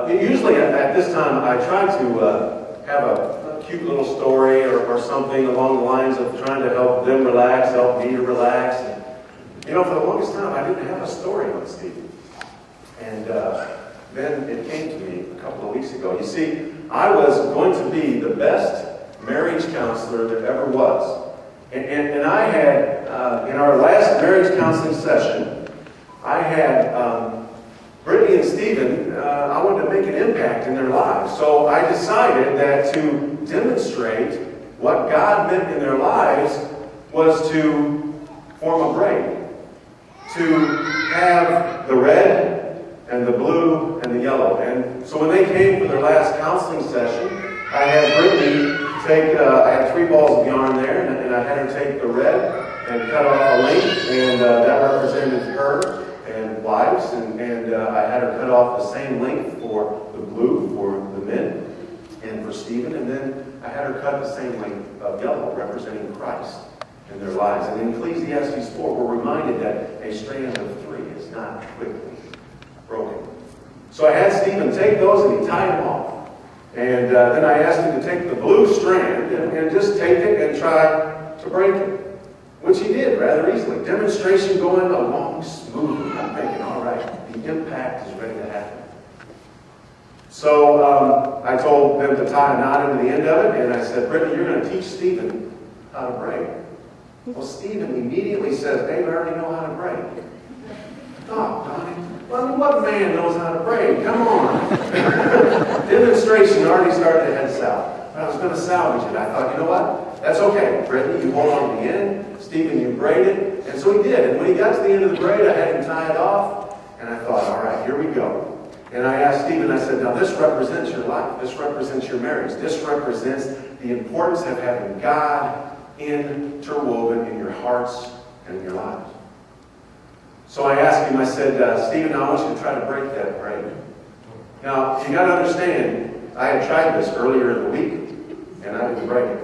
Usually at this time, I try to have a cute little story or something along the lines of trying to help them relax, help me to relax. And, you know, for the longest time, I didn't have a story on Stephen. And then it came to me a couple of weeks ago. You see, I was going to be the best marriage counselor there ever was. And I had, in our last marriage counseling session, I had Brittany and Stephen, I wanted to make an impact in their lives. So I decided that to demonstrate what God meant in their lives was to form a braid. To have the red and the blue and the yellow. And so when they came for their last counseling session, I had Brittany take, I had 3 balls of yarn there, and I had her take the red and cut off a length, and that represented her and wives, and I had her cut off the same length for the blue for the men and for Stephen, and then I had her cut the same length of yellow representing Christ in their lives. And in Ecclesiastes 4, we're reminded that a strand of 3 is not quickly broken. So I had Stephen take those and he tied them off. And then I asked him to take the blue strand and just take it and try to break it, which he did rather easily. Demonstration going along smoothly. I'm thinking, all right, the impact is ready to happen. So I told them to tie a knot into the end of it, and I said, Brittany, you're going to teach Stephen how to braid. Well, Stephen immediately says, Dave, I already know how to braid. Oh, Donnie. Well, I mean, what man knows how to braid? Come on. Demonstration already started to head south. But I was going to salvage it. I thought, you know what? That's okay. Brittany, you hold on to the end. Stephen, you braid it. And so he did. And when he got to the end of the braid, I had him tie it off. And I thought, all right, here we go. And I asked Stephen, I said, now this represents your life. This represents your marriage. This represents the importance of having God interwoven in your hearts and in your lives. So I asked him, I said, Stephen, I want you to try to break that braid. Now, you got to understand, I had tried this earlier in the week, and I didn't break it.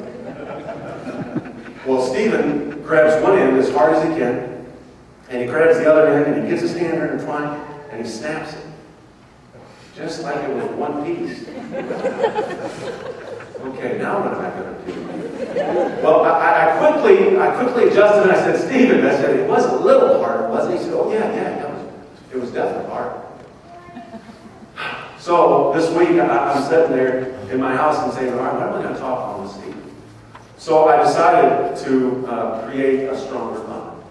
Well, Stephen grabs one end as hard as he can, and he grabs the other end, and he gets his hand intertwined, and he snaps it. Just like it was one piece. Okay, now what am I going to do? Well, I quickly adjusted, and I said, Stephen, I said, it was a little harder, wasn't it? He said, oh, yeah, it was definitely hard. So this week, I'm sitting there in my house and saying, all right, what am I going to talk on with Stephen? So I decided to create a stronger bond.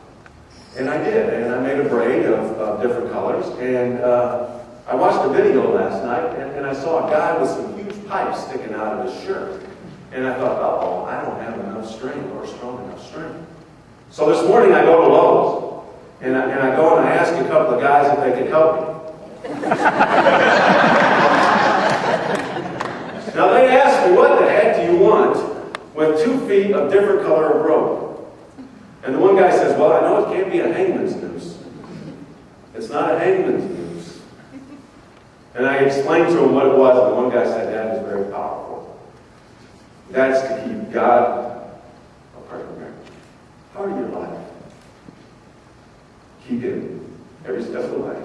And I did, and I made a braid of different colors, and I watched a video last night, and I saw a guy with some huge pipes sticking out of his shirt. And I thought, uh-oh, I don't have enough string or strong enough string. So this morning I go to Lowe's, and I go and I ask a couple of guys if they could help me. Now they asked me, what the heck do you want with 2 feet of different color of rope? And the one guy says, well, I know it can't be a hangman's noose. It's not a hangman's noose. And I explained to him what it was, and the one guy said, that is very powerful. That's to keep God a part of marriage, part of your life. Keep Him every step of the way.